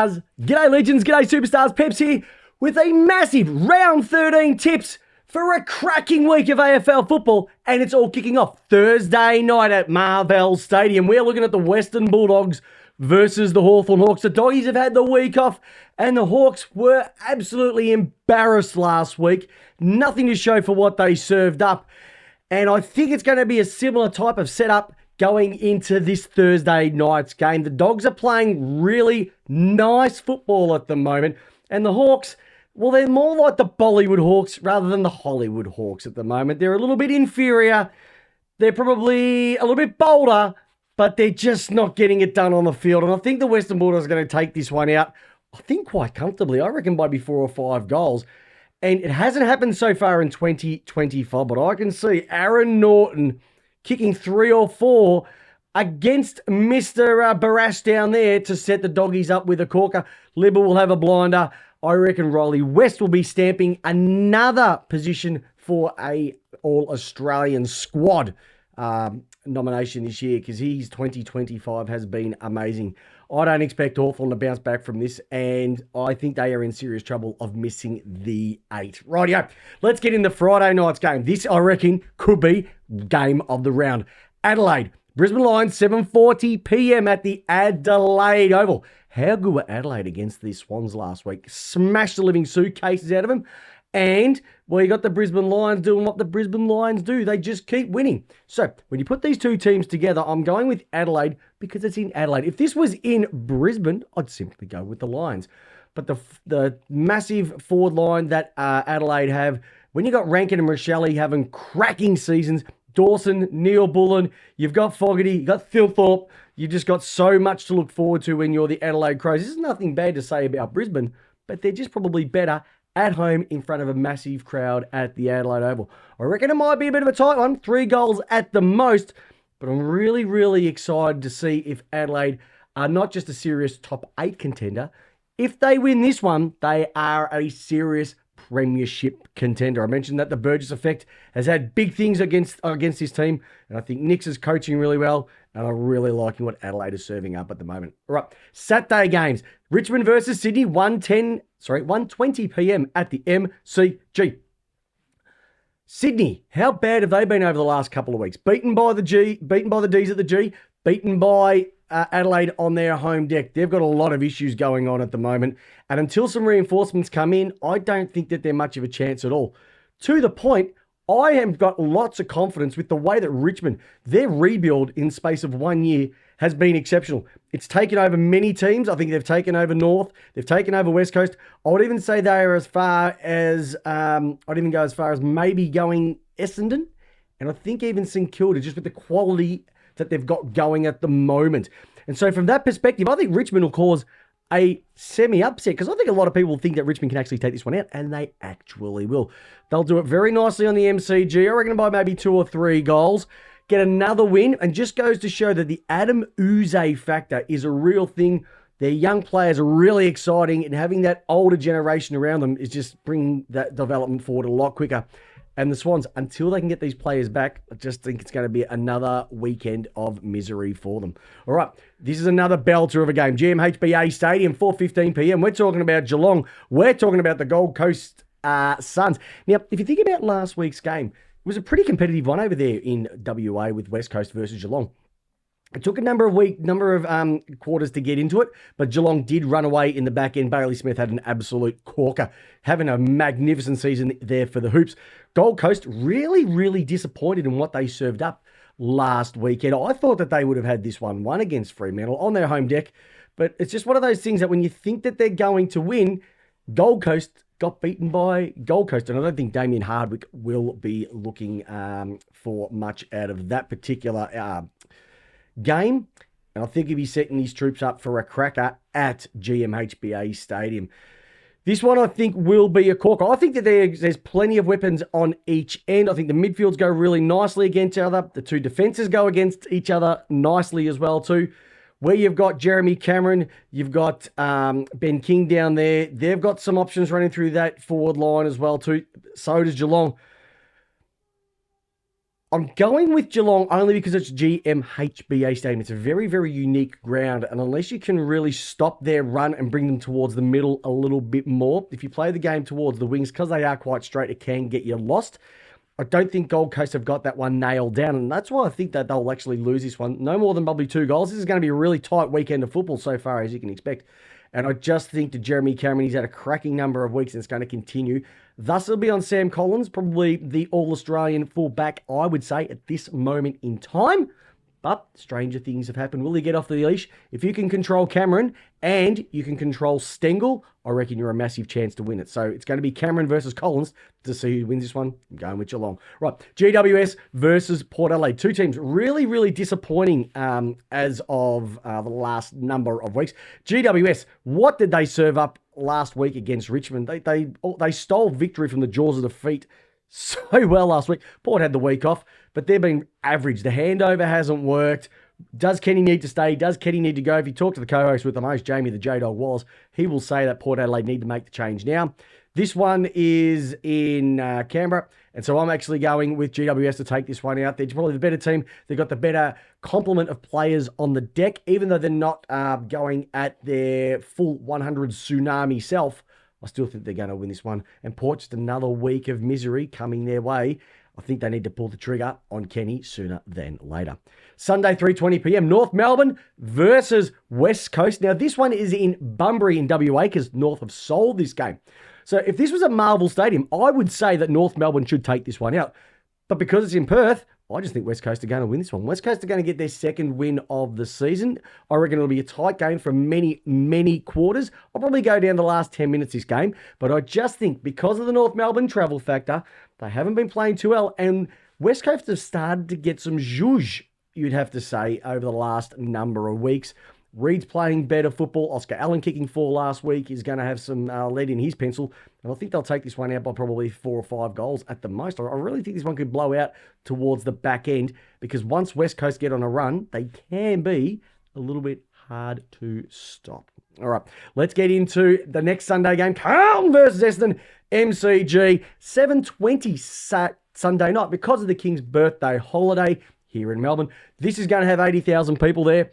G'day legends, g'day superstars, Peps here with a massive round 13 tips for a cracking week of AFL football, and it's all kicking off Thursday night at Marvel Stadium. We're looking at the Western Bulldogs versus the Hawthorn Hawks. The Doggies have had the week off, and the Hawks were absolutely embarrassed last week. Nothing to show for what they served up, and I think it's going to be a similar type of setup going into this Thursday night's game. The Dogs are playing really nice football at the moment. And the Hawks, well, they're more like the Bollywood Hawks rather than the Hollywood Hawks at the moment. They're a little bit inferior. They're probably a little bit bolder, but they're just not getting it done on the field. And I think the Western Bulldogs are going to take this one out, I think quite comfortably. I reckon by 4 or 5 goals. And it hasn't happened so far in 2025, but I can see Aaron Norton kicking 3 or 4 against Mr. Barras down there to set the Doggies up with a corker. Libba will have a blinder. I reckon Riley West will be stamping another position for a All-Australian squad nomination this year, because his 2025 has been amazing. I don't expect Hawthorn to bounce back from this, and I think they are in serious trouble of missing the 8. Rightio, let's get in the Friday night's game. This, I reckon, could be game of the round. Adelaide, Brisbane Lions, 7:40 p.m. at the Adelaide Oval. How good were Adelaide against the Swans last week? Smashed the living suitcases out of them. And, well, you got the Brisbane Lions doing what the Brisbane Lions do. They just keep winning. So, when you put these two teams together, I'm going with Adelaide because it's in Adelaide. If this was in Brisbane, I'd simply go with the Lions. But the massive forward line that Adelaide have, when you got Rankin and Rochelle having cracking seasons, Dawson, Neil Bullen, you've got Fogarty, you've got Thilthorpe, you've just got so much to look forward to when you're the Adelaide Crows. This is nothing bad to say about Brisbane, but they're just probably better at home in front of a massive crowd at the Adelaide Oval. I reckon it might be a bit of a tight one, 3 goals at the most, but I'm really, really excited to see if Adelaide are not just a serious top 8 contender. If they win this one, they are a serious premiership contender. I mentioned that the Burgess effect has had big things against this team, and I think Nix is coaching really well, and I'm really liking what Adelaide is serving up at the moment. All right, Saturday games. Richmond versus Sydney, 1:20 p.m. at the MCG. Sydney, how bad have they been over the last couple of weeks? Beaten by the D's at the G, beaten by Adelaide on their home deck. They've got a lot of issues going on at the moment. And until some reinforcements come in, I don't think that they're much of a chance at all. To the point, I have got lots of confidence with the way that Richmond, their rebuild in space of 1 year has been exceptional. It's taken over many teams. I think they've taken over North. They've taken over West Coast. I would even say they are as far as, I'd even go as far as maybe going Essendon. And I think even St Kilda, just with the quality that they've got going at the moment. And so from that perspective, I think Richmond will cause a semi-upset, because I think a lot of people think that Richmond can actually take this one out, and they actually will. They'll do it very nicely on the MCG. I reckon by maybe 2 or 3 goals. Get another win, and just goes to show that the Adam Uze factor is a real thing. Their young players are really exciting, and having that older generation around them is just bringing that development forward a lot quicker. And the Swans, until they can get these players back, I just think it's going to be another weekend of misery for them. All right, this is another belter of a game. GMHBA Stadium, 4:15 p.m. We're talking about Geelong. We're talking about the Gold Coast Suns. Now, if you think about last week's game, it was a pretty competitive one over there in WA with West Coast versus Geelong. It took a number of quarters to get into it, but Geelong did run away in the back end. Bailey Smith had an absolute corker, having a magnificent season there for the Hoops. Gold Coast really, really disappointed in what they served up last weekend. I thought that they would have had this one won against Fremantle on their home deck, but it's just one of those things that when you think that they're going to win, Gold Coast got beaten by Gold Coast, and I don't think Damien Hardwick will be looking for much out of that particular game, and I think he'll be setting his troops up for a cracker at GMHBA Stadium. This one, I think, will be a corker. I think that there's plenty of weapons on each end. I think the midfields go really nicely against each other. The two defences go against each other nicely as well too. Where you've got Jeremy Cameron, you've got Ben King down there. They've got some options running through that forward line as well too. So does Geelong. I'm going with Geelong only because it's GMHBA Stadium. It's a very, very unique ground. And unless you can really stop their run and bring them towards the middle a little bit more, if you play the game towards the wings, because they are quite straight, it can get you lost. I don't think Gold Coast have got that one nailed down. And that's why I think that they'll actually lose this one. No more than probably 2 goals. This is going to be a really tight weekend of football so far, as you can expect. And I just think that Jeremy Cameron, he's had a cracking number of weeks and it's going to continue. Thus, it'll be on Sam Collins, probably the All-Australian fullback, I would say, at this moment in time. But stranger things have happened. Will he get off the leash? If you can control Cameron and you can control Stengel, I reckon you're a massive chance to win it. So it's going to be Cameron versus Collins to see who wins this one. I'm going with Geelong. Right, GWS versus Port Adelaide. 2 teams really, really disappointing as of the last number of weeks. GWS, what did they serve up last week against Richmond? They stole victory from the jaws of defeat so well last week. Port had the week off, but they've been average. The handover hasn't worked. Does Kenny need to stay? Does Kenny need to go? If you talk to the co-host with the most, Jamie the J-Dog Wallis, he will say that Port Adelaide need to make the change now. This one is in Canberra, and so I'm actually going with GWS to take this one out. They're probably the better team. They've got the better complement of players on the deck, even though they're not going at their full 100 tsunami self. I still think they're going to win this one. And Port, just another week of misery coming their way. I think they need to pull the trigger on Kenny sooner than later. Sunday, 3:20 p.m, North Melbourne versus West Coast. Now, this one is in Bunbury in WA because North have sold this game. So if this was at Marvel Stadium, I would say that North Melbourne should take this one out. But because it's in Perth, I just think West Coast are going to win this one. West Coast are going to get their second win of the season. I reckon it'll be a tight game for many, many quarters. I'll probably go down the last 10 minutes this game. But I just think because of the North Melbourne travel factor, they haven't been playing too well. And West Coast have started to get some zhuzh, you'd have to say, over the last number of weeks. Reed's playing better football. Oscar Allen kicking 4 last week is going to have some lead in his pencil. And I think they'll take this one out by probably 4 or 5 goals at the most. I really think this one could blow out towards the back end because once West Coast get on a run, they can be a little bit hard to stop. All right, let's get into the next Sunday game. Carlton versus Essendon, MCG, 7:20 Sunday night because of the King's birthday holiday here in Melbourne. This is going to have 80,000 people there.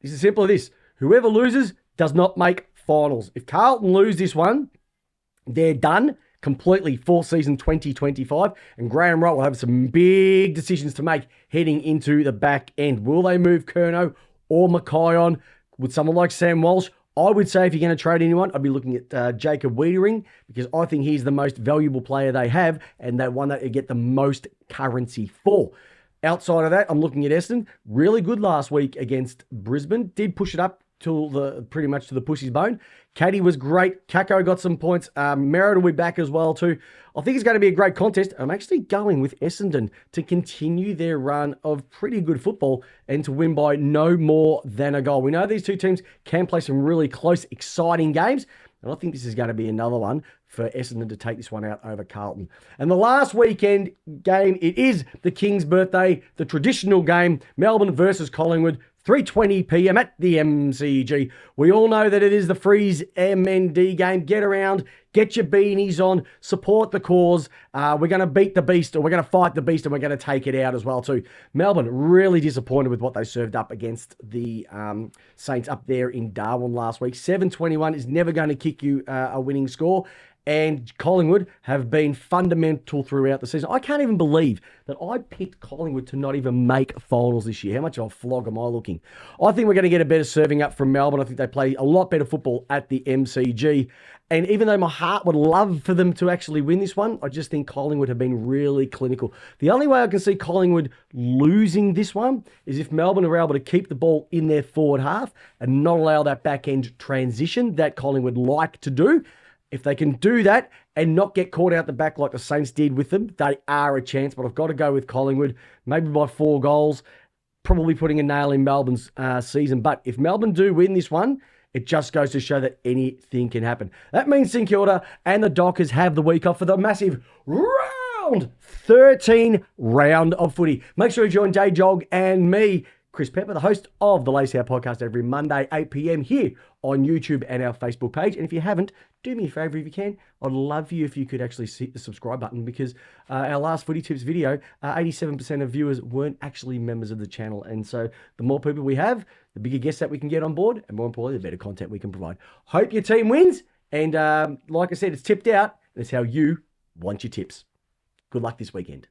It's as simple as this. Whoever loses does not make finals. If Carlton lose this one, they're done completely for season 2025. And Graham Wright will have some big decisions to make heading into the back end. Will they move Curnow or Mackay on with someone like Sam Walsh? I would say if you're going to trade anyone, I'd be looking at Jacob Wiedering because I think he's the most valuable player they have and the one that they get the most currency for. Outside of that, I'm looking at Essendon. Really good last week against Brisbane. Did push it up to pretty much to the pussy's bone. Caddy was great. Kako got some points. Merritt will be back as well too. I think it's going to be a great contest. I'm actually going with Essendon to continue their run of pretty good football and to win by no more than a goal. We know these two teams can play some really close, exciting games. And I think this is going to be another one for Essendon to take this one out over Carlton. And the last weekend game, it is the King's birthday, the traditional game, Melbourne versus Collingwood, 3:20 p.m. at the MCG. We all know that it is the Freeze MND game. Get around, get your beanies on, support the cause. We're going to beat the beast, or we're going to fight the beast, and we're going to take it out as well too. Melbourne really disappointed with what they served up against the Saints up there in Darwin last week. 7:21 is never going to kick you a winning score. And Collingwood have been fundamental throughout the season. I can't even believe that I picked Collingwood to not even make finals this year. How much of a flog am I looking? I think we're going to get a better serving up from Melbourne. I think they play a lot better football at the MCG. And even though my heart would love for them to actually win this one, I just think Collingwood have been really clinical. The only way I can see Collingwood losing this one is if Melbourne are able to keep the ball in their forward half and not allow that back-end transition that Collingwood like to do. If they can do that and not get caught out the back like the Saints did with them, they are a chance. But I've got to go with Collingwood, maybe by 4 goals, probably putting a nail in Melbourne's season. But if Melbourne do win this one, it just goes to show that anything can happen. That means St Kilda and the Dockers have the week off for the massive round 13 round of footy. Make sure you join J-Jog and me Chris Pepper, the host of the Lace Out podcast every Monday, 8 p.m. here on YouTube and our Facebook page. And if you haven't, do me a favor if you can. I'd love you if you could actually hit the subscribe button, because our last Footy Tips video, 87% of viewers weren't actually members of the channel. And so the more people we have, the bigger guests that we can get on board, and more importantly, the better content we can provide. Hope your team wins. And like I said, it's tipped out. That's how you want your tips. Good luck this weekend.